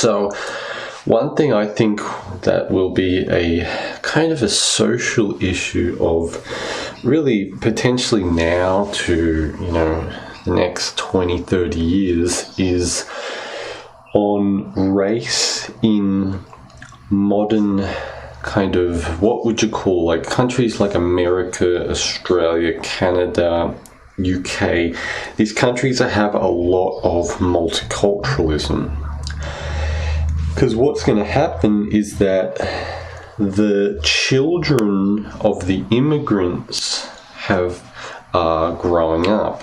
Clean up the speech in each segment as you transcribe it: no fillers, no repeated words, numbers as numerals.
So one thing I think that will be a kind of a social issue of really potentially now to, the next 20, 30 years is on race in modern kind of, what would you call, like countries like America, Australia, Canada, UK, these countries that have a lot of multiculturalism. Because what's going to happen is that the children of the immigrants are growing up.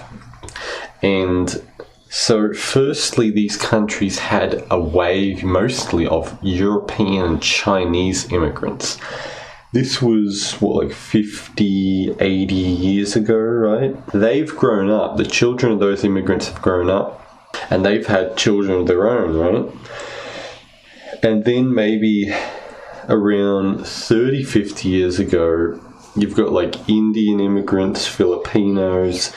And so firstly, these countries had a wave mostly of European and Chinese immigrants. This was, 50, 80 years ago, right? They've grown up. The children of those immigrants have grown up, and they've had children of their own, right? And then maybe around 30, 50 years ago, you've got like Indian immigrants, Filipinos,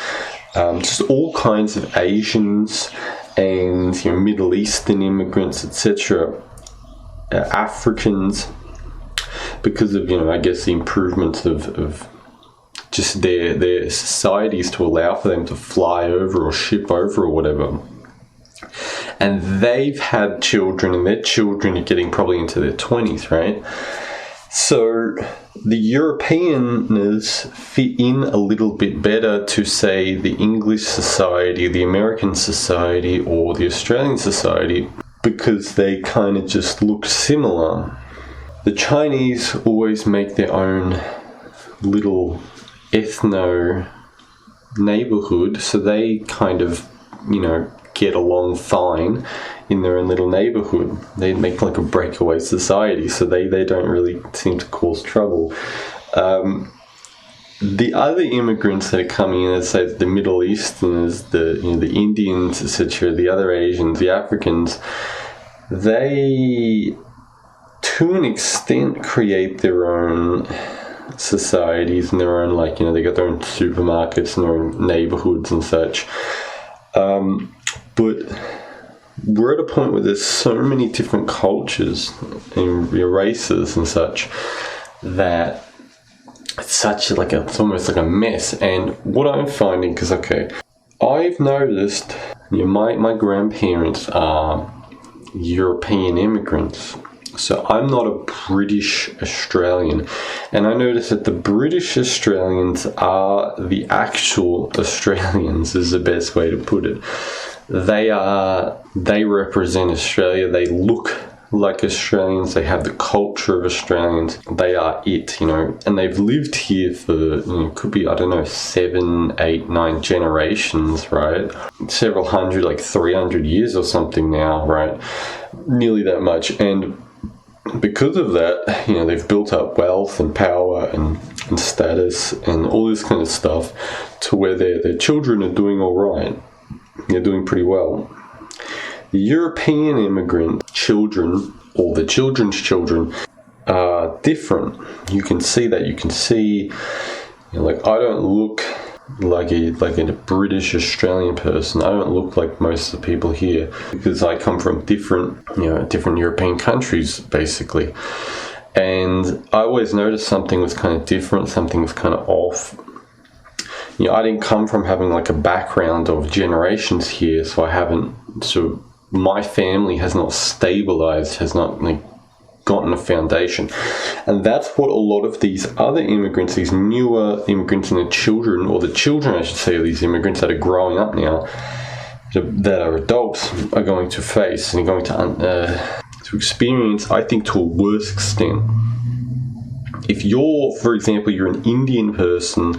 just all kinds of Asians and Middle Eastern immigrants, etc., Africans, because of, I guess, the improvements of just their societies to allow for them to fly over or ship over or whatever. And they've had children, and their children are getting probably into their 20s, right? So the Europeans fit in a little bit better to, say, the English society, the American society, or the Australian society, because they kind of just look similar. The Chinese always make their own little ethno neighborhood, so they kind of, get along fine in their own little neighborhood. They make like a breakaway society, so they don't really seem to cause trouble. The other immigrants that are coming in, let's say the Middle Easterners, the Indians, etc., the other Asians, the Africans, they to an extent create their own societies and their own, they got their own supermarkets and their own neighborhoods and such. But we're at a point where there's so many different cultures and races and such that it's it's almost like a mess. And what I'm finding, because I've noticed, my grandparents are European immigrants. So I'm not a British Australian, and I notice that the British Australians are the actual Australians, is the best way to put it. They represent Australia. They look like Australians. They have the culture of Australians. They are it, and they've lived here for, could be, 7, 8, 9 generations, right? Several hundred, 300 years or something now, right? Nearly that much. And because of that, they've built up wealth and power and status and all this kind of stuff to where their children are doing all right. They're doing pretty well. The European immigrant children, or the children's children, are different. You can see that. You can see, I don't look like a British Australian person. I don't look like most of the people here because I come from different European countries, basically. And I always noticed something was kind of different, something was kind of off. I didn't come from having a background of generations here, so my family has not stabilized, has not gotten a foundation. And that's what a lot of these other immigrants, these newer immigrants and the children, or the children I should say, of these immigrants that are growing up now, that are adults, are going to face and going to experience, I think, to a worse extent. If you're, for example, you're an Indian person,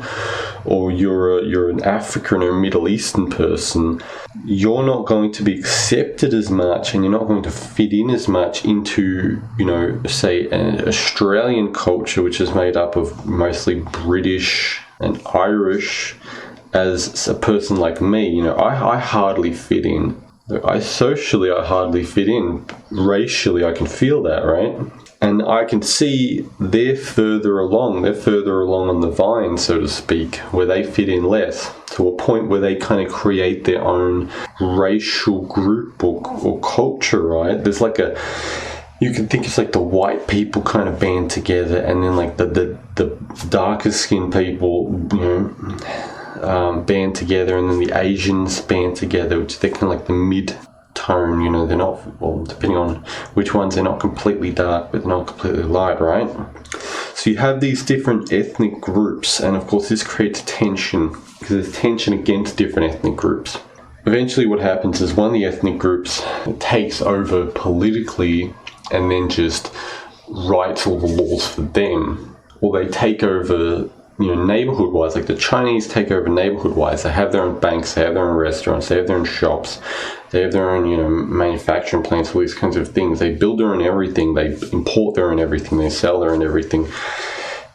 or you're an African or Middle Eastern person, you're not going to be accepted as much, and you're not going to fit in as much into, say, an Australian culture, which is made up of mostly British and Irish, as a person like me. I hardly fit in. I hardly fit in. Racially, I can feel that, right? And I can see they're further along on the vine, so to speak, where they fit in less, to a point where they kind of create their own racial group or culture, right? There's like you can think it's like the white people kind of band together, and then like the darker skinned people, band together, and then the Asians band together, which they're kind of like the mid-tone, they're not, well, depending on which ones, they're not completely dark, but they're not completely light, right? So you have these different ethnic groups, and of course this creates tension, because there's tension against different ethnic groups. Eventually what happens is one of the ethnic groups takes over politically and then just writes all the laws for them, or they take over neighborhood-wise. Like the Chinese take over neighborhood-wise. They have their own banks, they have their own restaurants, they have their own shops, they have their own manufacturing plants, all these kinds of things. They build their own everything, they import their own everything, they sell their own everything,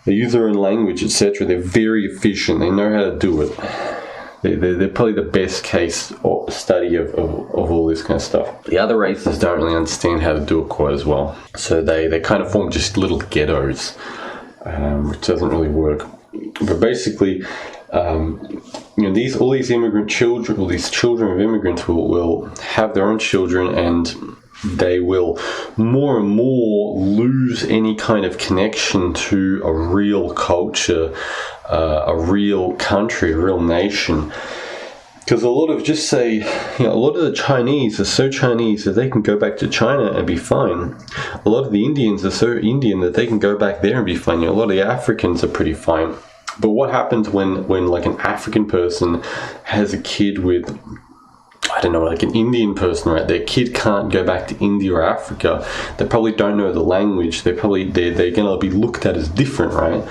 they use their own language, etc. They're very efficient, they know how to do it. They're probably the best case or study of all this kind of stuff. The other races don't really understand how to do it quite as well, so they kind of form just little ghettos, which doesn't really work. But basically, all these immigrant children, all these children of immigrants will have their own children, and they will more and more lose any kind of connection to a real culture, a real country, a real nation. Because a lot of the Chinese are so Chinese that they can go back to China and be fine. A lot of the Indians are so Indian that they can go back there and be fine. A lot of the Africans are pretty fine. But what happens when like an African person has a kid with, I don't know, like an Indian person, right? Their kid can't go back to India or Africa. They probably don't know the language. They're going to be looked at as different, right?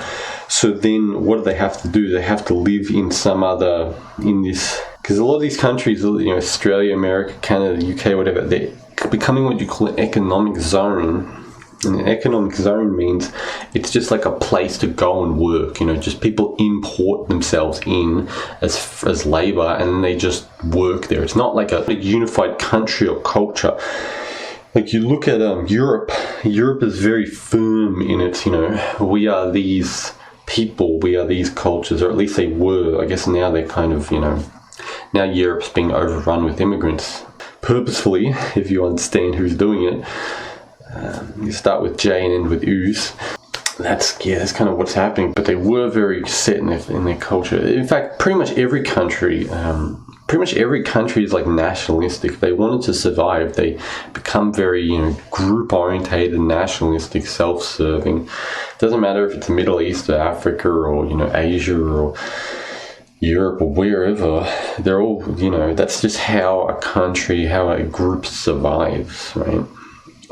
So then what do they have to do? They have to live in because a lot of these countries, Australia, America, Canada, UK, whatever, they're becoming what you call an economic zone. And an economic zone means it's just like a place to go and work, just people import themselves in as labor, and then they just work there. It's not like a unified country or culture. Like you look at Europe is very firm in its, we are these people, we are these cultures, or at least they were. I guess now they're kind of, now Europe's being overrun with immigrants. Purposefully, if you understand who's doing it. You start with J and end with U's. That's kind of what's happening. But they were very set in their culture. In fact, pretty much every country is like nationalistic. If they wanted to survive, they become very, group orientated, nationalistic, self-serving. Doesn't matter if it's the Middle East or Africa or Asia or Europe or wherever. They're all, that's just how a group survives, right?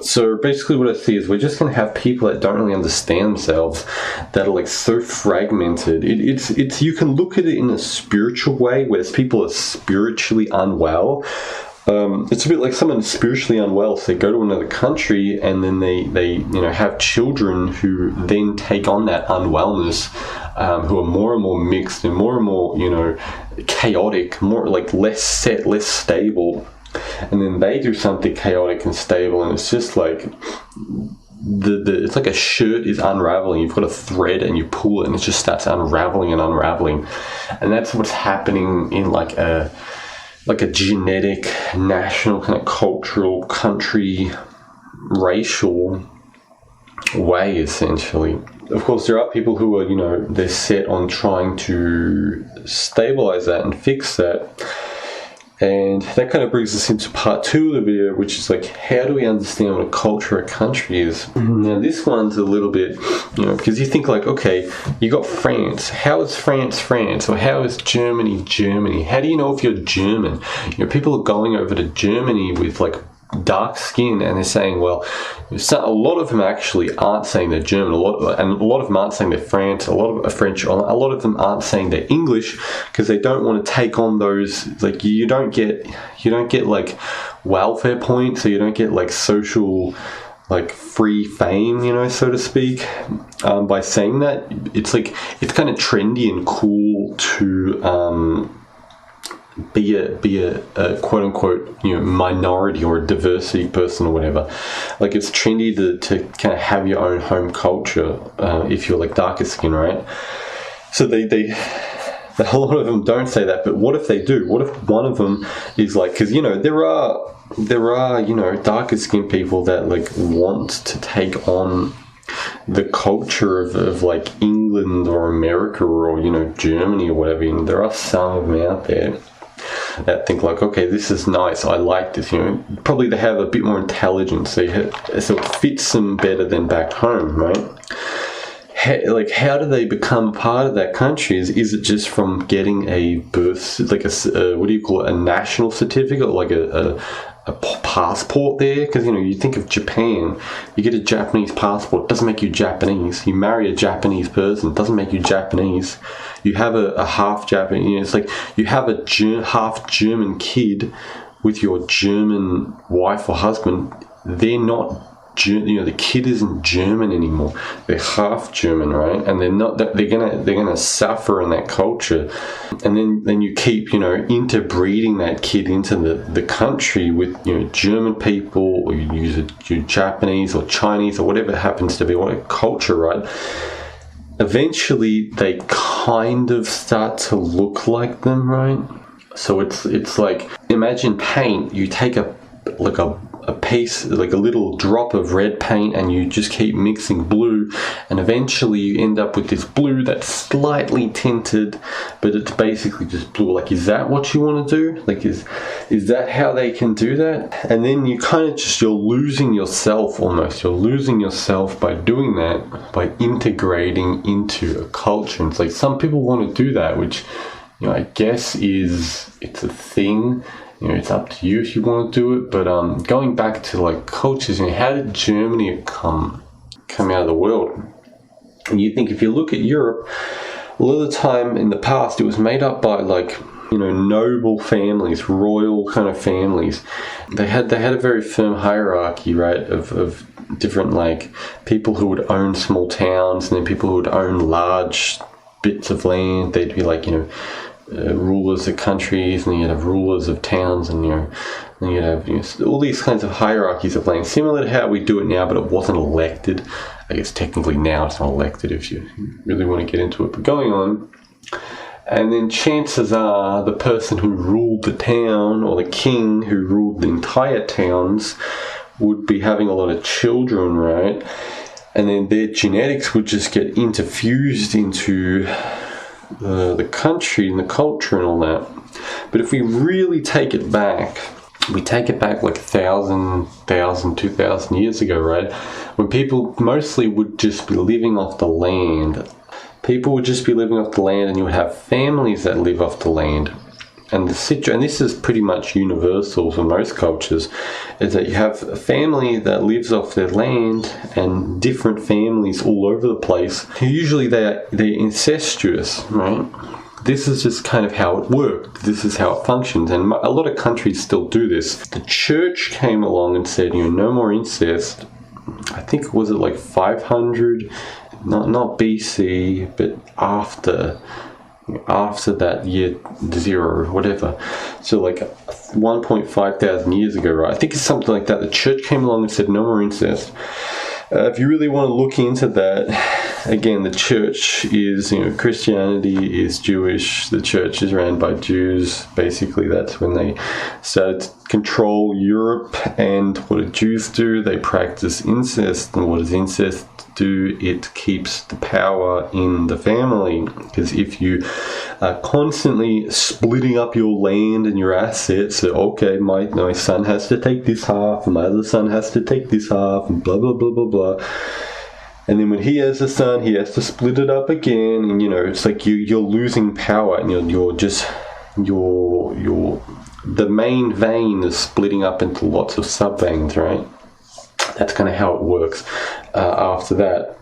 So basically what I see is we're just going to have people that don't really understand themselves, that are like so fragmented. It's you can look at it in a spiritual way, where people are spiritually unwell. It's a bit like someone spiritually unwell, so they go to another country and then they have children who then take on that unwellness, who are more and more mixed and more chaotic, more like less set, less stable. And then they do something chaotic and stable, and it's just like it's like a shirt is unraveling. You've got a thread and you pull it and it just starts unraveling, and that's what's happening in like a genetic, national, kind of cultural, country, racial way, essentially. Of course, there are people who are they're set on trying to stabilize that and fix that. And that kind of brings us into part 2 of the video, which is like, how do we understand what a culture, a country is? Now, this one's a little bit, because you think like, okay, you got France. How is France, France? Or how is Germany, Germany? How do you know if you're German? People are going over to Germany with like dark skin, and they're saying, well, a lot of them actually aren't saying they're German, a lot of them aren't saying they're French, a lot of them aren't saying they're English, because they don't want to take on those, like, you don't get like welfare points, or you don't get like social, like, free fame, so to speak, by saying that. It's like, it's kind of trendy and cool to be a quote unquote, you know, minority or a diversity person or whatever. Like, it's trendy to kind of have your own home culture if you're like darker skin, right? So they a lot of them don't say that, but what if they do? What if one of them is like, because, you know, there are, you know, darker skinned people that like want to take on the culture of like England or America or, you know, Germany or whatever. You know, there are some of them out there that think like, okay, this is nice, I like this, you know. Probably they have a bit more intelligence, so it fits them better than back home, right? How do they become part of that country? Is it just from getting a birth, like a what do you call it, a national certificate, like a passport there? Because, you know, you think of Japan, you get a Japanese passport, it doesn't make you Japanese. You marry a Japanese person, it doesn't make you Japanese. You have a half Japanese, you know, it's like you have a half German kid with your German wife or husband. They're not, you know, the kid isn't German anymore. They're half German, right? And they're not. They're gonna suffer in that culture. And then you keep, you know, interbreeding that kid into the country with, you know, German people, or you use Japanese or Chinese or whatever it happens to be, what culture, right? Eventually, they kind of start to look like them, right? So it's like, imagine paint. You take a piece, like a little drop of red paint, and you just keep mixing blue, and eventually you end up with this blue that's slightly tinted, but it's basically just blue. Like, is that what you want to do? Like, is that how they can do that? And then you kind of just, you're losing yourself almost. You're losing yourself by doing that, by integrating into a culture. And it's like, some people want to do that, which, you know, I guess it's a thing. You know, it's up to you if you want to do it. But going back to like cultures, you know, how did Germany come out of the world? And you think, if you look at Europe, a lot of the time in the past, it was made up by, like, you know, noble families, royal kind of families. They had a very firm hierarchy, right, of different, like, people who would own small towns, and then people who would own large bits of land. They'd be like, you know, rulers of countries, and then you'd have rulers of towns, and, you know, then you'd have, you know, all these kinds of hierarchies of land, similar to how we do it now, but it wasn't elected. I guess technically now it's not elected if you really want to get into it, but going on. And then chances are the person who ruled the town, or the king who ruled the entire towns, would be having a lot of children, right? And then their genetics would just get interfused into the country and the culture and all that. But if we really take it back, we take it back like 1,000, 2,000 years ago, right? When people mostly would just be living off the land. People would just be living off the land, and you would have families that live off the land. And and this is pretty much universal for most cultures, is that you have a family that lives off their land, and different families all over the place. Usually they're incestuous, right? This is just kind of how it worked. This is how it functions, and a lot of countries still do this. The church came along and said, you know, no more incest. I think, was it like 500, not BC, but after that year 0 or whatever. So like 1.5 thousand years ago, right? I think it's something like that. The church came along and said no more incest. If you really want to look into that, again, the church is, you know, Christianity is Jewish. The church is ran by Jews. Basically, that's when they started to control Europe. And what do Jews do? They practice incest. And what does incest do? It keeps the power in the family. Because if you are constantly splitting up your land and your assets, so, okay, my son has to take this half, and my other son has to take this half, and blah, blah, blah, blah, blah. And then when he has a son, he has to split it up again. And, you know, it's like you're losing power, and you're the main vein is splitting up into lots of sub-veins, right? That's kind of how it works after that.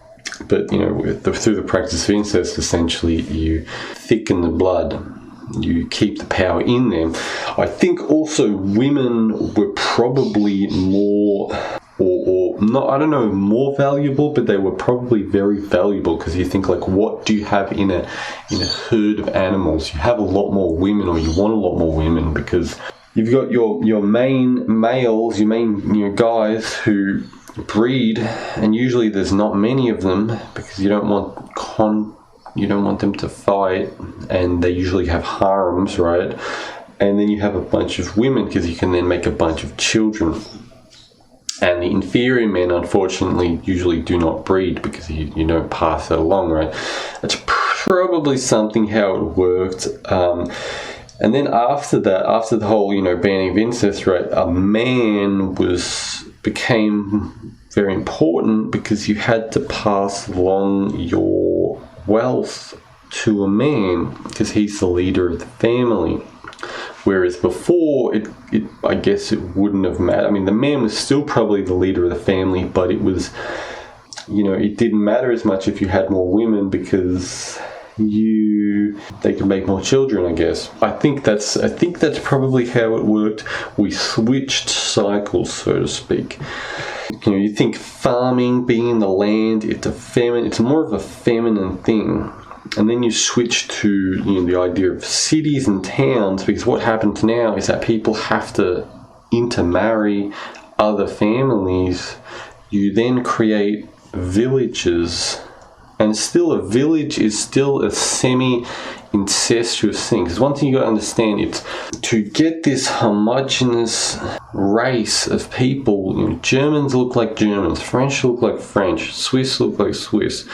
But, you know, through the practice of incest, essentially, you thicken the blood. You keep the power in them. I think also women were probably more not, I don't know, more valuable, but they were probably very valuable, because you think, like, what do you have in a herd of animals? You have a lot more women, or you want a lot more women, because you've got your main males, your main guys who breed, and usually there's not many of them, because you don't want them to fight, and they usually have harems, right? And then you have a bunch of women, because you can then make a bunch of children. And the inferior men, unfortunately, usually do not breed, because you don't pass that along, right? That's probably something how it worked. And then after that, after the whole, banning of incest, right, a man became very important, because you had to pass along your wealth to a man, because he's the leader of the family. Whereas before, I guess it wouldn't have mattered. I mean, the man was still probably the leader of the family, but it was, it didn't matter as much if you had more women, because they could make more children, I guess. I think that's probably how it worked. We switched cycles, so to speak. You think farming, being in the land, it's more of a feminine thing. And then you switch to the idea of cities and towns, because what happens now is that people have to intermarry other families. You then create villages, and still a village is still a semi-incestuous thing. Because one thing you got to understand, it's to get this homogenous race of people. Germans look like Germans, French look like French, Swiss look like Swiss,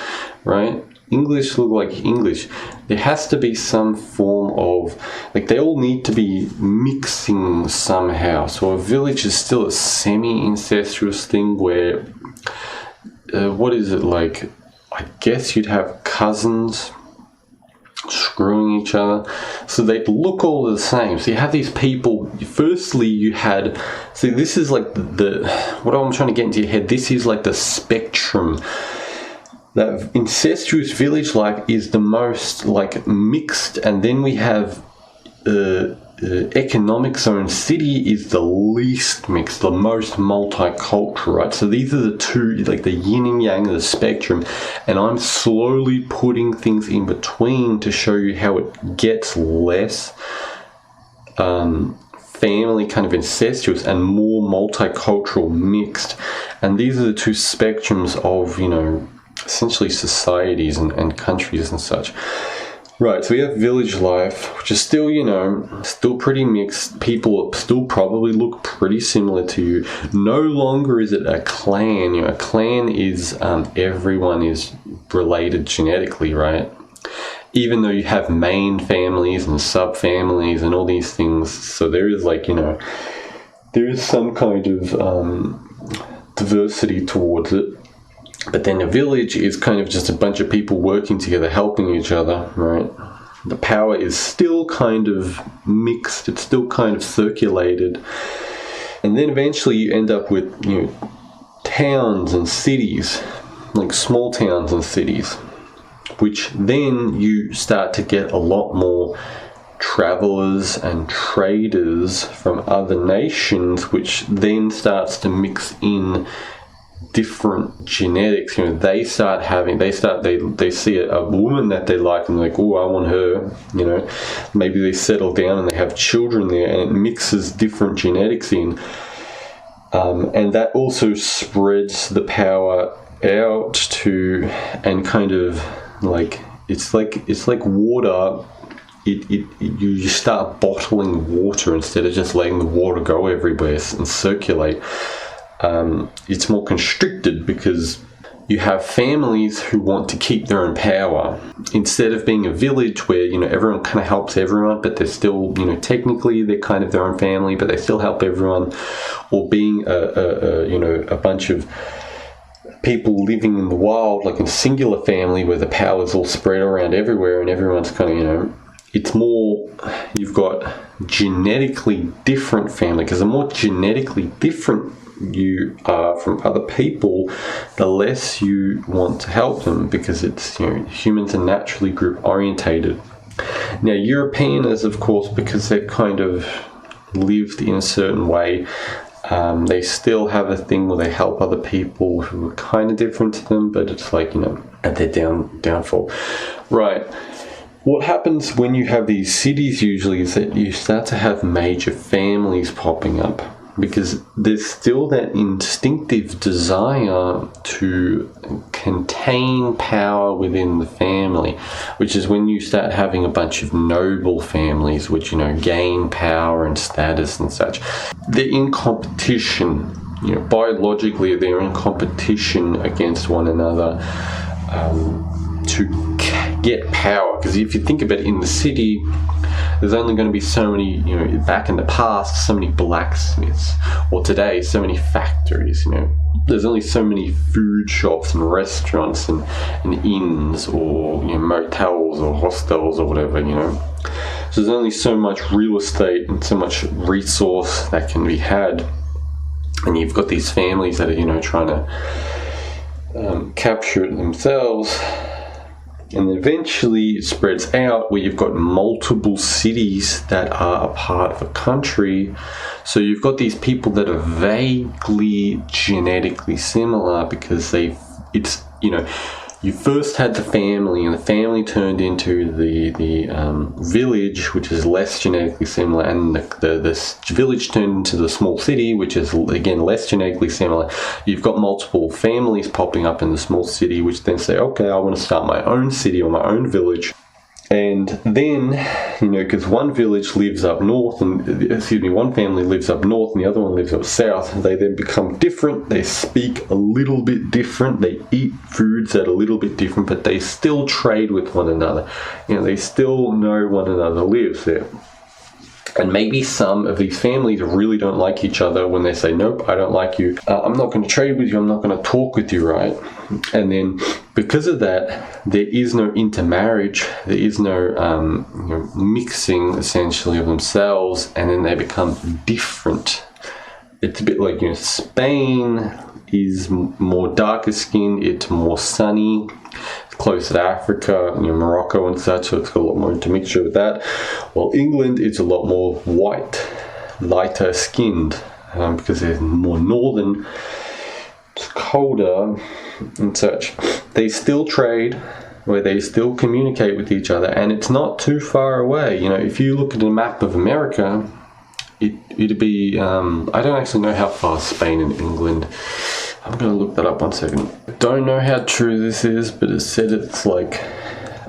right? English look like English. There has to be some form of, they all need to be mixing somehow. So a village is still a semi-incestuous thing where, what is it like? I guess you'd have cousins screwing each other. So they look all the same. So you have these people, firstly you had, see, this is like what I'm trying to get into your head, this is like the spectrum. That incestuous village life is the most mixed, and then we have economic zone city is the least mixed, the most multicultural, right? So these are the two, the yin and yang of the spectrum, and I'm slowly putting things in between to show you how it gets less family kind of incestuous and more multicultural mixed. And these are the two spectrums of, essentially societies and countries and such. Right, so we have village life, which is still, still pretty mixed. People still probably look pretty similar to you. No longer is it a clan. A clan is everyone is related genetically, right? Even though you have main families and sub-families and all these things. So there is there is some kind of diversity towards it. But then a village is kind of just a bunch of people working together, helping each other, right? The power is still kind of mixed. It's still kind of circulated. And then eventually you end up with, towns and cities, like small towns and cities, which then you start to get a lot more travelers and traders from other nations, which then starts to mix in different genetics. They see a woman that they like, and they're like, oh, I want her. Maybe they settle down and they have children there, and it mixes different genetics in, and that also spreads the power out to, and kind of it's like water. You start bottling water instead of just letting the water go everywhere and circulate. It's more constricted, because you have families who want to keep their own power, instead of being a village where everyone kind of helps everyone, but they're still technically they're kind of their own family, but they still help everyone, or being a bunch of people living in the wild, like in singular family, where the power is all spread around everywhere and everyone's kind of it's more, you've got genetically different family, because the more genetically different you are from other people, the less you want to help them, because it's humans are naturally group orientated. Now Europeans, of course, because they've kind of lived in a certain way, They still have a thing where they help other people who are kind of different to them, but it's like, at their downfall. Right. What happens when you have these cities usually is that you start to have major families popping up, because there's still that instinctive desire to contain power within the family, which is when you start having a bunch of noble families which, gain power and status and such. They're in competition, biologically they're in competition against one another to get power. Because if you think about it, in the city, there's only going to be so many, back in the past, so many blacksmiths, or today, so many factories, There's only so many food shops and restaurants and inns, or motels or hostels or whatever, So there's only so much real estate and so much resource that can be had. And you've got these families that are, trying to capture it themselves. And eventually it spreads out where you've got multiple cities that are a part of a country. So you've got these people that are vaguely genetically similar because you first had the family, and the family turned into the village, which is less genetically similar, and the village turned into the small city, which is again less genetically similar. You've got multiple families popping up in the small city, which then say, okay, I want to start my own city or my own village. And then, because one village lives up north, one family lives up north and the other one lives up south, they then become different. They speak a little bit different. They eat foods that are a little bit different, but they still trade with one another. They still know one another lives there. And maybe some of these families really don't like each other when they say, nope, I don't like you. I'm not going to trade with you. I'm not going to talk with you, right? And then because of that, there is no intermarriage. There is no mixing, essentially, of themselves. And then they become different. It's a bit like, Spain is more darker skinned. It's more sunny. Closer to Africa, Morocco and such, so it's got a lot more intermixture with that. While England, it's a lot more white, lighter skinned, because they're more northern, it's colder and such. They still trade, where they still communicate with each other, and it's not too far away. If you look at a map of America, it'd be, I don't actually know how far Spain and England. I'm going to look that up 1 second. I don't know how true this is, but it said it's like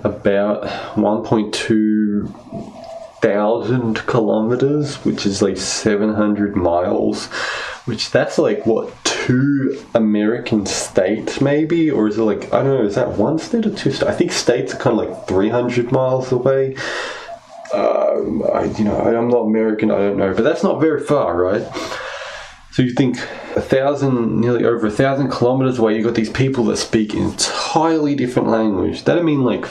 about 1.2 thousand kilometers, which is like 700 miles, which that's like, what, 2 American states maybe? Or is it like, I don't know, is that 1 state or 2 states? I think states are kind of like 300 miles away. I'm not American, I don't know, but that's not very far, right? So you think nearly over 1,000 kilometers away, you've got these people that speak entirely different language. That'd mean like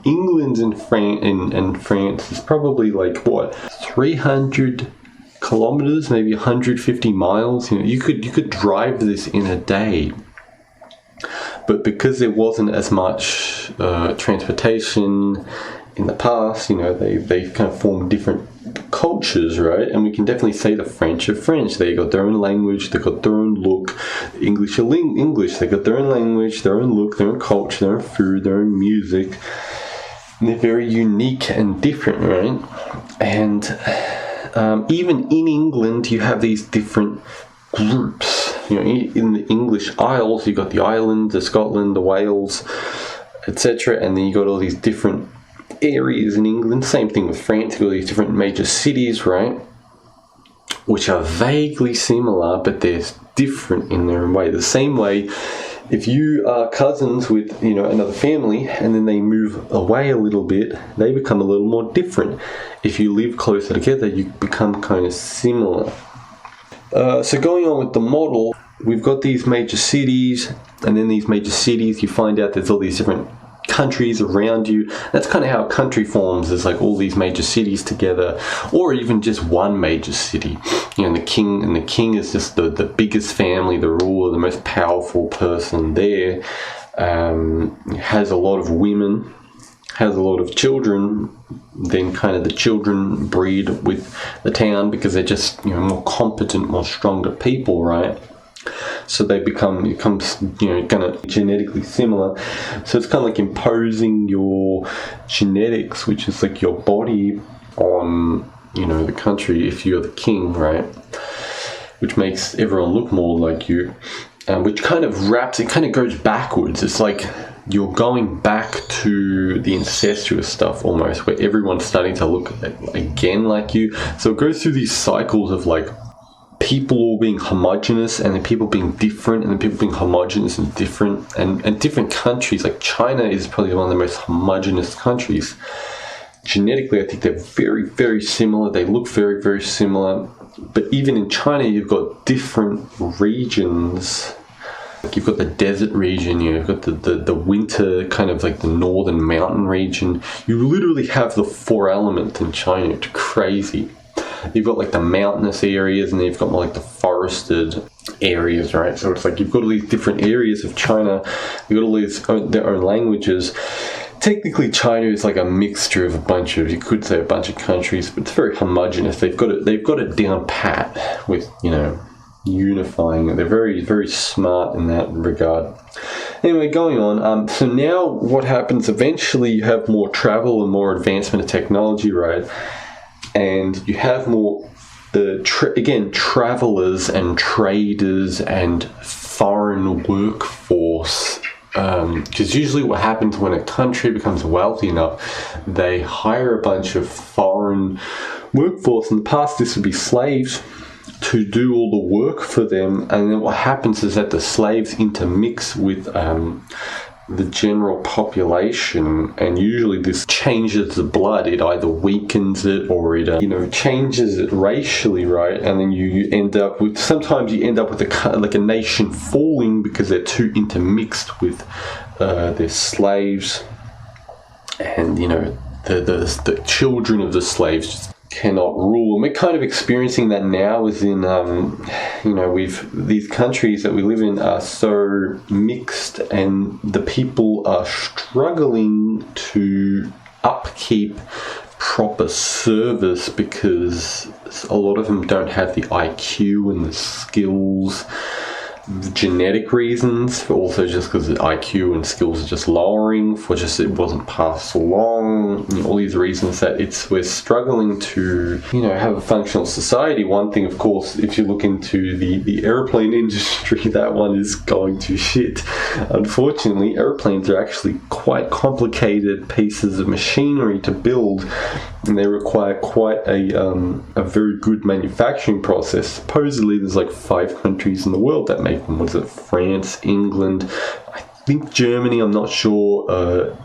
England and France is probably like, what, 300 kilometers, maybe 150 miles. You could drive this in a day. But because there wasn't as much transportation in the past, they kind of formed different cultures, right? And we can definitely say the French are French. They got their own language, they got their own look. The English are English. They got their own language, their own look, their own culture, their own food, their own music. And they're very unique and different, right? And even in England, you have these different groups. In the English Isles, you've got the Islands, the Scotland, the Wales, etc. And then you got all these different areas in England. Same thing with France. You've got these different major cities, right? Which are vaguely similar, but they're different in their own way. The same way, if you are cousins with, another family, and then they move away a little bit, they become a little more different. If you live closer together, you become kind of similar. So going on with the model, we've got these major cities, and then these major cities, you find out there's all these different countries around you. That's kind of how a country forms. There's like all these major cities together, or even just one major city. The king is just the biggest family, the ruler, the most powerful person there. Has a lot of women, has a lot of children, then kind of the children breed with the town because they're just, more competent, more stronger people, right? So they becomes kind of genetically similar. So it's kind of like imposing your genetics, which is like your body, on the country if you're the king, right? Which makes everyone look more like you, which kind of goes backwards. It's like you're going back to the incestuous stuff almost, where everyone's starting to look again like you. So it goes through these cycles of like people all being homogenous, and then people being different, and then people being homogenous and different, and different countries. Like China is probably one of the most homogenous countries. Genetically, I think they're very, very similar. They look very, very similar. But even in China, you've got different regions. Like you've got the desert region, you've got the winter, kind of like the northern mountain region. You literally have the 4 elements in China. It's crazy. You've got like the mountainous areas, and then you've got more like the forested areas, right? So it's like you've got all these different areas of China. You've got all these their own languages. Technically, China is like a mixture of you could say a bunch of countries, but it's very homogenous. They've got it down pat with unifying it. They're very, very smart in that regard. Anyway, going on. So now what happens? Eventually, you have more travel and more advancement of technology, right? And you have more, travelers and traders and foreign workforce. Because usually what happens when a country becomes wealthy enough, they hire a bunch of foreign workforce. In the past, this would be slaves to do all the work for them. And then what happens is that the slaves intermix with the general population, and usually this changes the blood. It either weakens it, or it changes it racially, right? And then you end up with, sometimes you end up with a nation falling because they're too intermixed with their slaves, and the children of the slaves just cannot rule. And we're kind of experiencing that now, as in these countries that we live in are so mixed, and the people are struggling to upkeep proper service because a lot of them don't have the IQ and the skills. Genetic reasons, but also just because the IQ and skills are just lowering, it wasn't passed along. All these reasons that we're struggling to have a functional society. One thing, of course, if you look into the airplane industry, that one is going to shit. Unfortunately, airplanes are actually quite complicated pieces of machinery to build, and they require quite a very good manufacturing process. Supposedly, there's like 5 countries in the world that make them. Was it France, England, I think Germany, I'm not sure,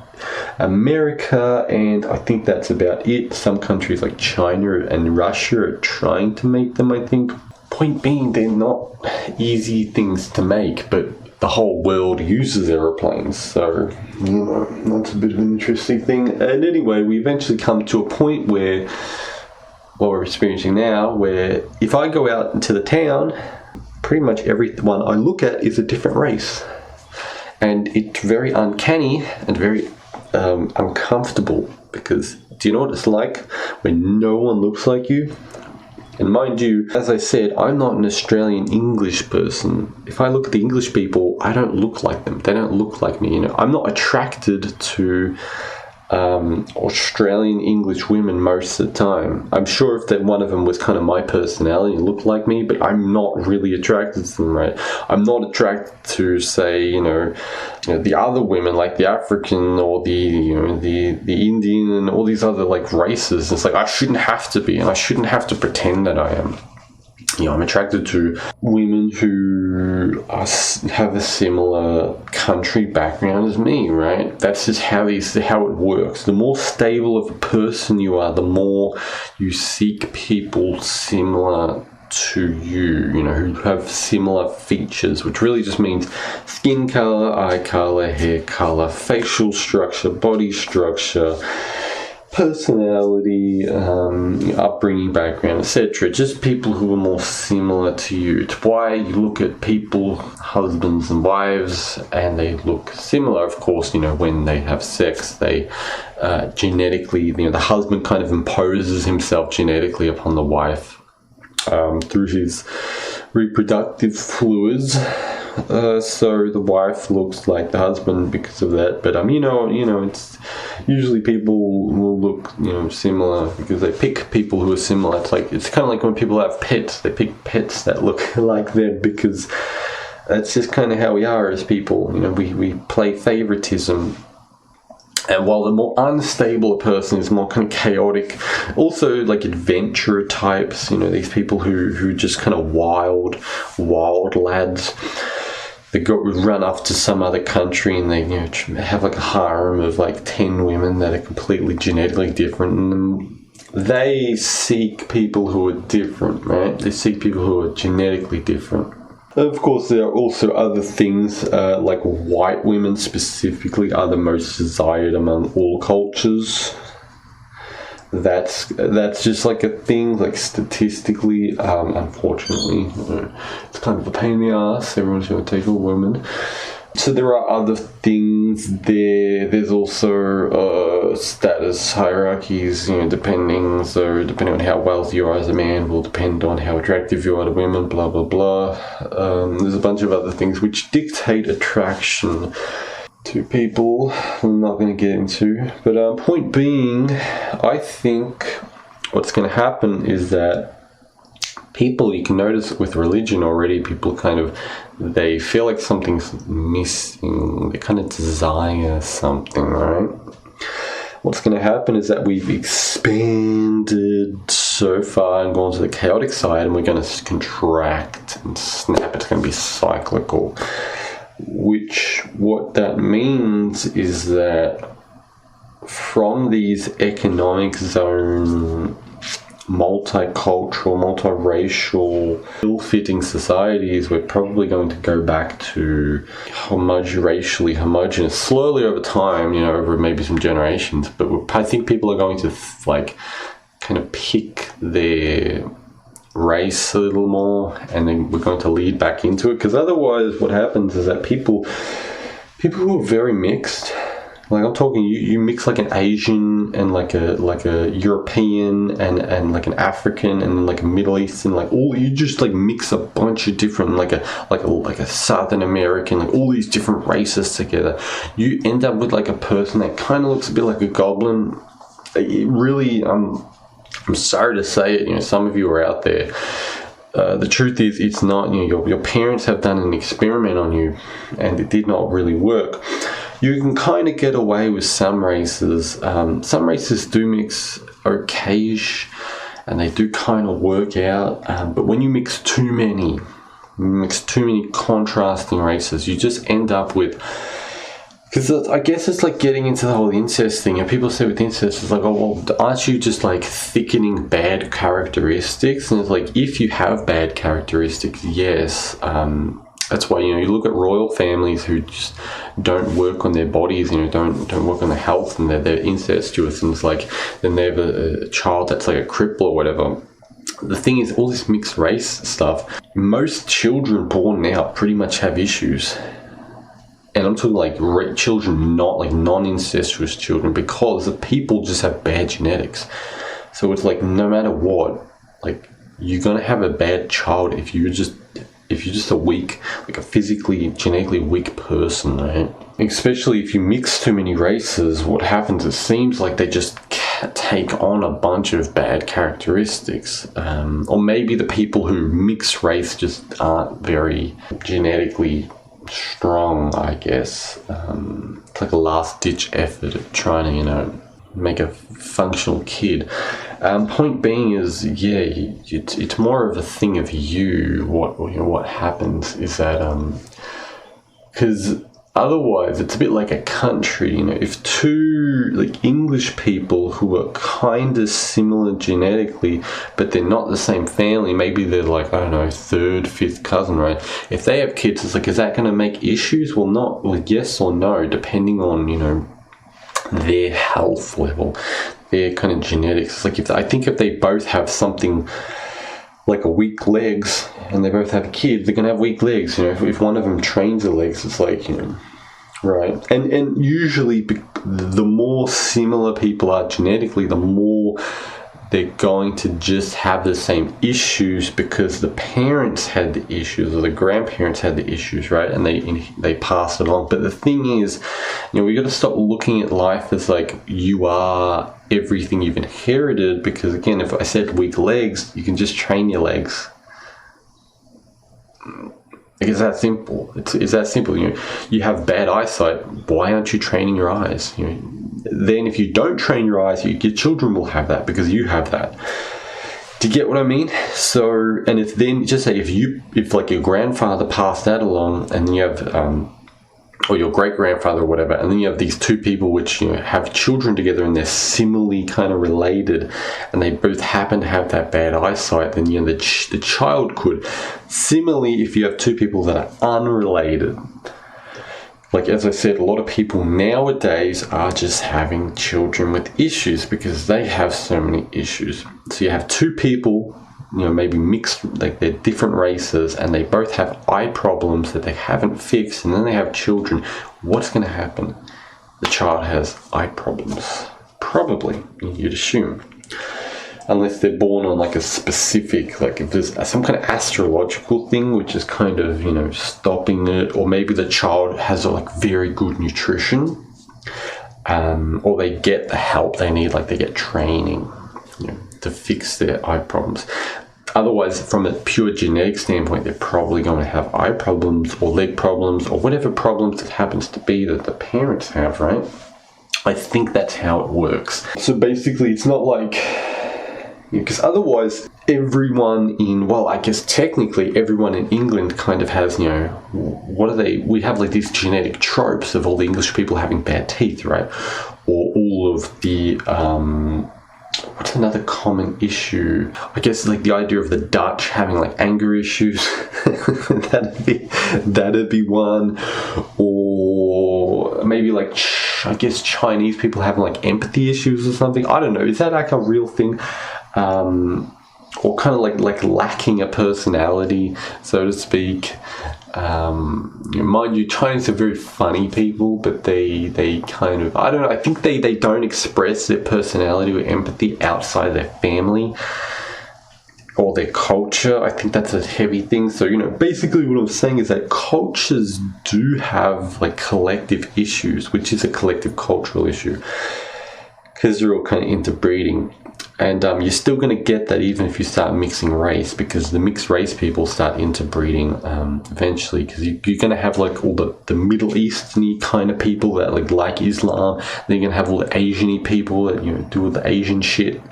America, and I think that's about it. Some countries like China and Russia are trying to make them, I think. Point being, they're not easy things to make, but the whole world uses aeroplanes, so that's a bit of an interesting thing. And anyway, we eventually come to a point where, what we're experiencing now, where if I go out into the town, pretty much everyone I look at is a different race, and it's very uncanny and very uncomfortable, because do you know what it's like when no one looks like you? And mind you, as I said, I'm not an Australian English person. If I look at the English people, I don't look like them. They don't look like me. I'm not attracted to Australian English women most of the time. I'm sure if that one of them was kind of my personality and looked like me, but I'm not really attracted to them, right? I'm not attracted to, say, the other women, like the African or the Indian and all these other like races. It's like I shouldn't have to be, and I shouldn't have to pretend that I am. I'm attracted to women who have a similar country background as me, right? That's just how it works. The more stable of a person you are, the more you seek people similar to you, who have similar features, which really just means skin color, eye color, hair color, facial structure, body structure, personality, upbringing, background, etc. Just people who are more similar to you. It's why you look at people, husbands and wives, and they look similar. Of course, when they have sex, they genetically, the husband kind of imposes himself genetically upon the wife through his reproductive fluids. So the wife looks like the husband because of that. But it's usually people will look similar because they pick people who are similar. It's kind of like when people have pets. They pick pets that look like them because that's just kind of how we are as people. We play favoritism. And while the more unstable a person is, more kind of chaotic, also like adventurer types, these people who just kind of wild lads. They run off to some other country and they have like a harem of like 10 women that are completely genetically different. And they seek people who are different, right? They seek people who are genetically different. Of course, there are also other things, like white women specifically are the most desired among all cultures. That's just like a thing, like statistically, unfortunately. It's kind of a pain in the ass. Everyone's going to take a woman. So there are other things there. There's also status hierarchies, depending on how wealthy you are as a man will depend on how attractive you are to women, blah, blah, blah. There's a bunch of other things which dictate attraction to people I'm not going to get into. But point being, I think what's going to happen is that people, you can notice with religion already, people they feel like something's missing. They kind of desire something, right? What's going to happen is that we've expanded so far and gone to the chaotic side, and we're going to contract and snap. It's going to be cyclical. What that means is that from these economic zone, multicultural, multiracial, ill-fitting societies, we're probably going to go back to racially homogenous, slowly over time, over maybe some generations. But I think people are going to kind of pick their race a little more, and then we're going to lead back into it, because otherwise what happens is that people who are very mixed, like I'm talking, you mix like an Asian and like a European and like an African and like a Middle Eastern, you just like mix a bunch of different like a Southern American, like all these different races together. You end up with like a person that kind of looks a bit like a goblin. It really, I'm sorry to say it, some of you are out there. The truth is, it's not, your parents have done an experiment on you and it did not really work. You can kind of get away with some races. Some races do mix okayish and they do kind of work out. But when you mix too many contrasting races, you just end up with, because I guess it's like getting into the whole incest thing. And people say with incest, it's like, oh, well, aren't you just like thickening bad characteristics? And it's like, if you have bad characteristics, yes. That's why, you look at royal families who just don't work on their bodies, don't work on their health, and they're incestuous. And it's like, then they have a child that's like a cripple or whatever. The thing is, all this mixed race stuff, most children born now pretty much have issues. And I'm talking like children, not like non-incestuous children, because the people just have bad genetics. So it's like, no matter what, like, you're going to have a bad child if you're just a weak, like a physically, genetically weak person, right? Especially if you mix too many races, what happens, it seems like they just take on a bunch of bad characteristics. Or maybe the people who mix race just aren't very genetically strong, I guess. It's like a last-ditch effort of trying to, make a functional kid. Point being is, it's more of a thing of you. What happens is that, because otherwise it's a bit like a country. If two like English people who are kind of similar genetically, but they're not the same family, maybe they're like, I don't know, third, fifth cousin, right? If they have kids, it's like, is that going to make issues? Well, not, like, yes or no, depending on their health level. their kind of genetics. It's like I think if they both have something like a weak legs and they both have kids, they're going to have weak legs. If one of them trains the legs, it's like, right. And usually the more similar people are genetically, the more they're going to just have the same issues because the parents had the issues or the grandparents had the issues, right? And they passed it on. But the thing is, we got to stop looking at life as like you are everything you've inherited, because again, if I said weak legs, you can just train your legs. It's that simple. It's that simple. You have bad eyesight. Why aren't you training your eyes? Then if you don't train your eyes, your children will have that because you have that. Do you get what I mean? So, and if then just say if like your grandfather passed that along, and then you have or your great grandfather or whatever, and then you have these two people which have children together and they're similarly kind of related, and they both happen to have that bad eyesight, then the child could. Similarly, if you have two people that are unrelated, like as I said, a lot of people nowadays are just having children with issues because they have so many issues. So you have two people, maybe mixed, like they're different races, and they both have eye problems that they haven't fixed, and then they have children. What's going to happen? The child has eye problems. Probably, you'd assume. Unless they're born on like a specific, like if there's some kind of astrological thing which is kind of, stopping it, or maybe the child has like very good nutrition, or they get the help they need, like they get training, to fix their eye problems. Otherwise, from a pure genetic standpoint, they're probably going to have eye problems or leg problems or whatever problems it happens to be that the parents have, right? I think that's how it works. So basically, it's not like, because otherwise everyone I guess technically everyone in England kind of has, we have like these genetic tropes of all the English people having bad teeth, right? Or all of the, what's another common issue? I guess like the idea of the Dutch having like anger issues. that'd be one. Or maybe like, I guess Chinese people having like empathy issues or something. I don't know. Is that like a real thing? Or kind of like lacking a personality, so to speak. Mind you, Chinese are very funny people, but they kind of, I don't know, I think they don't express their personality or empathy outside their family or their culture. I think that's a heavy thing. So, basically what I'm saying is that cultures do have like collective issues, which is a collective cultural issue, because they're all kind of interbreeding. And you're still going to get that even if you start mixing race, because the mixed race people start interbreeding eventually, because you're going to have like all the Middle Eastern kind of people that like Islam. Then you're going to have all the Asian-y people that do all the Asian shit,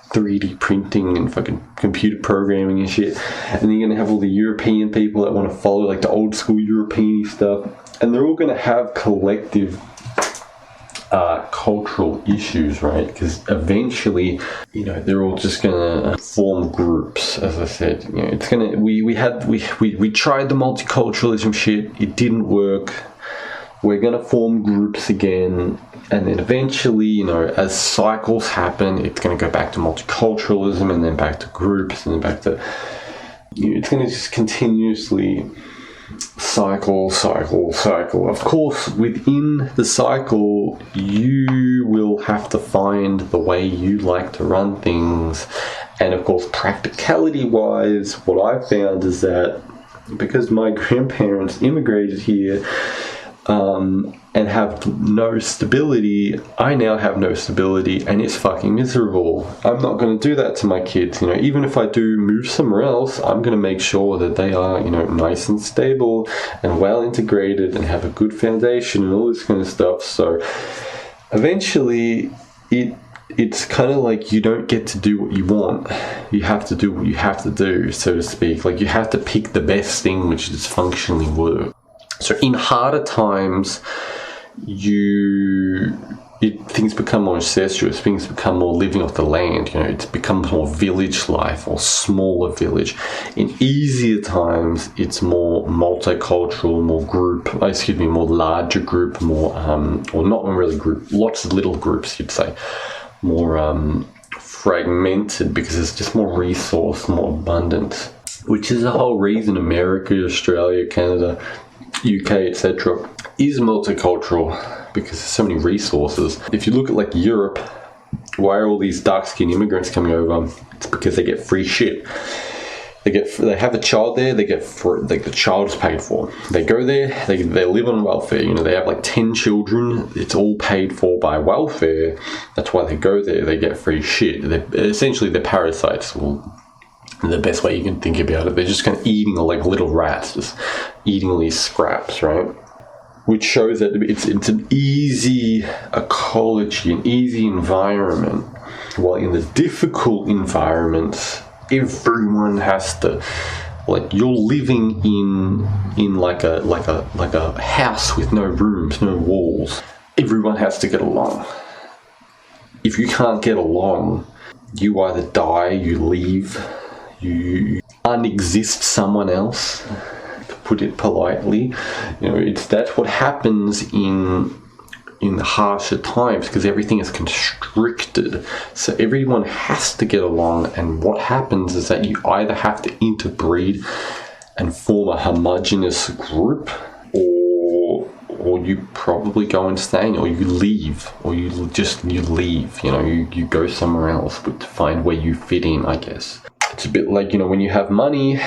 3D printing and fucking computer programming and shit. And then you're going to have all the European people that want to follow like the old school European stuff. And they're all going to have collective cultural issues, right? Because eventually, they're all just gonna form groups. As I said, it's gonna. We tried the multiculturalism shit. It didn't work. We're gonna form groups again, and then eventually, as cycles happen, it's gonna go back to multiculturalism, and then back to groups, and then back to. It's gonna just continuously. Cycle. Of course, within the cycle, you will have to find the way you like to run things. And of course, practicality-wise, what I found is that because my grandparents immigrated here and have no stability, I now have no stability, and it's fucking miserable. I'm not going to do that to my kids. Even if I do move somewhere else, I'm going to make sure that they are, nice and stable and well integrated and have a good foundation and all this kind of stuff. So eventually, it's kind of like you don't get to do what you want. You have to do what you have to do, so to speak. Like, you have to pick the best thing which is functionally work. So in harder times, things become more incestuous, things become more living off the land, it becomes more village life or smaller village. In easier times, it's more multicultural, more larger group, more, or not really group, lots of little groups, you'd say. fragmented because there's just more resource, more abundance, which is the whole reason America, Australia, Canada, UK, etc. is multicultural, because there's so many resources. If you look at like Europe, why are all these dark-skinned immigrants coming over? It's because they get free shit. They have a child there, the child is paid for. They go there, they live on welfare. They have like 10 children. It's all paid for by welfare. That's why they go there. They get free shit. They're parasites. Well, the best way you can think about it, they're just kind of eating like little rats, just eating all these scraps, right? Which shows that it's an easy ecology, an easy environment. While in the difficult environments, everyone has to, like, you're living in like a house with no rooms, no walls. Everyone has to get along. If you can't get along, you either die, you leave, you unexist someone else, to put it politely. That's what happens in the harsher times, because everything is constricted. So everyone has to get along, and what happens is that you either have to interbreed and form a homogenous group, or you probably go insane, or you leave, or you leave. You go somewhere else to find where you fit in, I guess. It's a bit like, when you have money,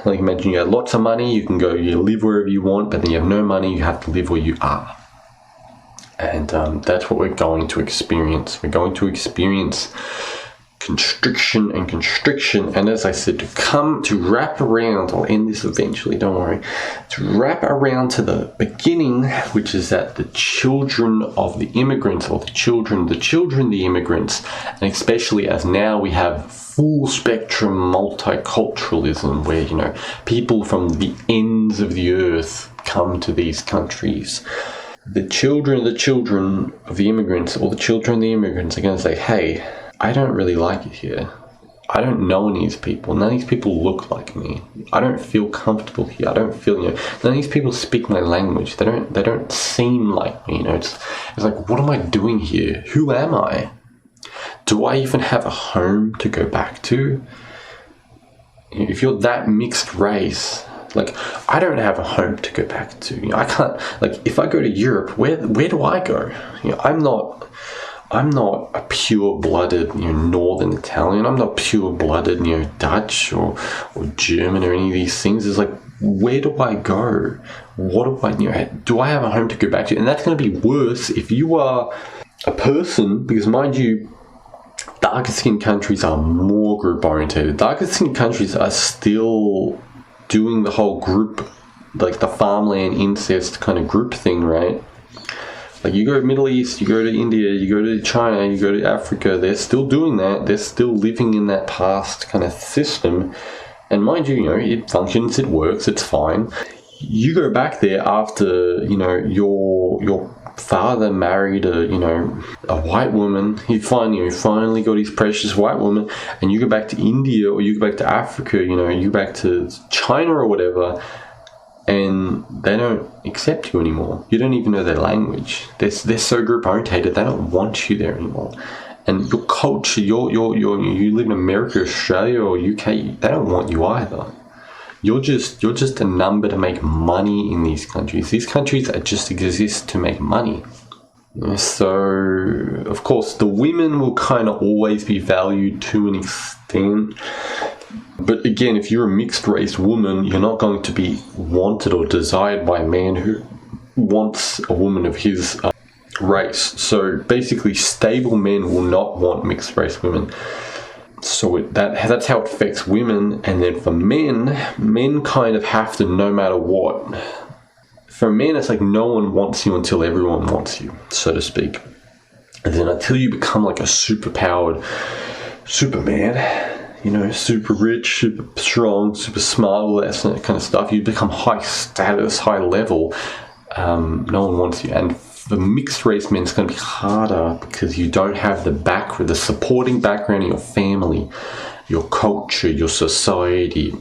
like imagine you have lots of money, you can go, you live wherever you want, but then you have no money, you have to live where you are. And that's what we're going to experience. We're going to experience constriction and constriction. And as I said, to wrap around, I'll end this eventually, don't worry, to wrap around to the beginning, which is that the children of the immigrants, or the children, the immigrants, and especially as now we have full spectrum multiculturalism, where, people from the ends of the earth come to these countries. The children of the immigrants, or the children of the immigrants, are going to say, hey, I don't really like it here. I don't know any of these people. None of these people look like me. I don't feel comfortable here. I don't feel, none of these people speak my language. They don't seem like me, It's like, what am I doing here? Who am I? Do I even have a home to go back to? If you're that mixed race, like, I don't have a home to go back to. I can't, like, if I go to Europe, where do I go? I'm not a pure-blooded, Northern Italian. I'm not pure-blooded, Dutch or German or any of these things. It's like, where do I go? What do I have a home to go back to? And that's going to be worse if you are a person, because mind you, darker skinned countries are more group orientated. Darker skinned countries are still doing the whole group, like the farmland incest kind of group thing, right? Like, you go to Middle East, you go to India, you go to China, you go to Africa, they're still doing that. They're still living in that past kind of system. And mind you, it functions, it works, it's fine. You go back there after, your father married a white woman. He finally got his precious white woman, and you go back to India, or you go back to Africa, you go back to China or whatever, and they don't accept you anymore. You don't even know their language. They're so group orientated, they don't want you there anymore. And your culture, you live in America, Australia, or UK, they don't want you either. You're just a number to make money in these countries. These countries just exist to make money. So, of course, the women will kind of always be valued to an extent. But again, if you're a mixed race woman, you're not going to be wanted or desired by a man who wants a woman of his race. So basically, stable men will not want mixed race women. So that's how it affects women. And then for men kind of have to, no matter what. For men, it's like no one wants you until everyone wants you, so to speak. And then until you become like a superpowered Superman, super rich, super strong, super smart, all that kind of stuff, you become high status, high level, no one wants you. And for mixed race men, it's going to be harder because you don't have the supporting background of your family, your culture, your society,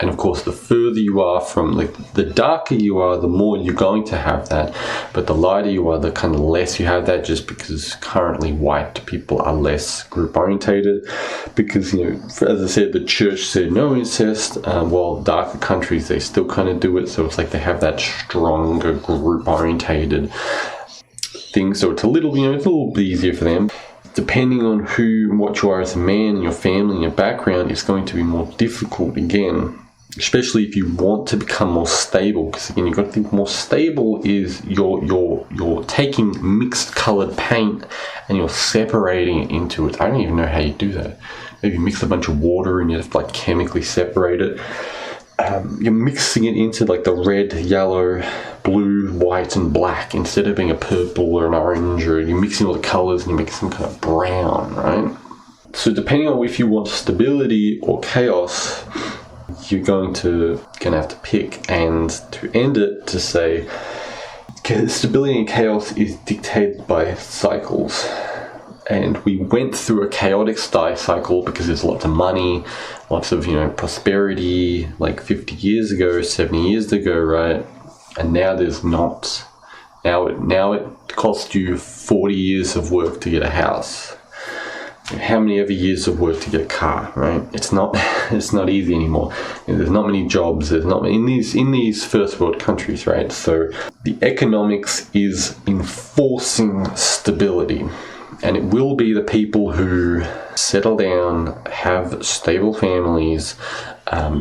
And of course, the further you are from, like, the darker you are, the more you're going to have that. But the lighter you are, the kind of less you have that, just because currently white people are less group orientated. Because, as I said, the church said no incest, while darker countries, they still kind of do it. So it's like they have that stronger group orientated thing. So it's a little, it's a little bit easier for them. Depending on what you are as a man, and your family, and your background, it's going to be more difficult again. Especially if you want to become more stable, because again, you've got to think more stable is you're taking mixed colored paint and you're separating it into it. I don't even know how you do that. Maybe mix a bunch of water and you have to like chemically separate it. You're mixing it into like the red, yellow, blue, white, and black instead of being a purple or an orange, or you're mixing all the colors and you make some kind of brown, right? So depending on if you want stability or chaos, you're going to have to pick. And to end it, to say stability and chaos is dictated by cycles. And we went through a chaotic cycle because there's lots of money, lots of prosperity, like 50 years ago, 70 years ago, right? And now there's not. Now it costs you 40 years of work to get a house. How many other years of work to get a car, right? It's not easy anymore. There's not many jobs. There's not in these first world countries, right? So the economics is enforcing stability, and it will be the people who settle down, have stable families,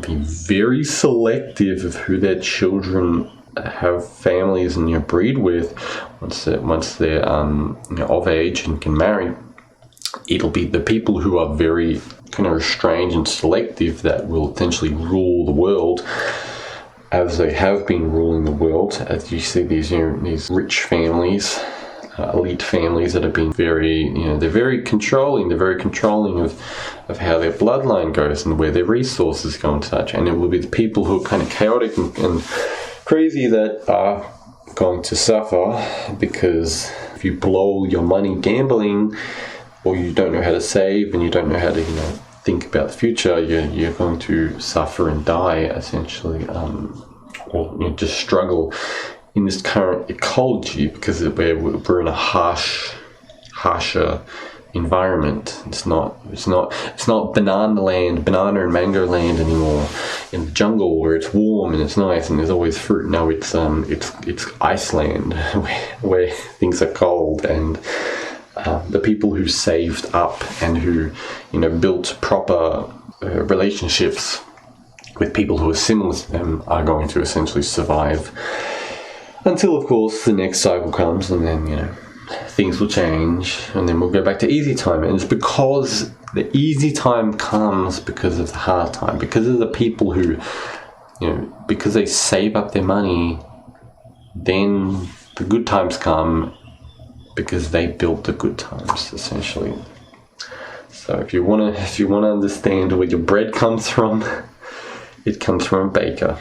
be very selective of who their children have families and breed with once they're of age and can marry. It'll be the people who are very kind of restrained and selective that will essentially rule the world, as they have been ruling the world. As you see these rich families, elite families that have been very, they're very controlling. They're very controlling of how their bloodline goes and where their resources go and such. And it will be the people who are kind of chaotic and crazy that are going to suffer, because if you blow your money gambling, or you don't know how to save and you don't know how to think about the future, you're going to suffer and die essentially, or just struggle in this current ecology, because we're in a harsher environment. It's not banana and mango land anymore in the jungle where it's warm and it's nice and there's always fruit. No, it's Iceland where things are cold, and the people who saved up and who built proper relationships with people who are similar to them are going to essentially survive until, of course, the next cycle comes, and then things will change, and then we'll go back to easy time. And it's because the easy time comes because of the hard time, because of the people who because they save up their money, then the good times come because they built the good times, essentially. So if you want to understand where your bread comes from, it comes from a baker.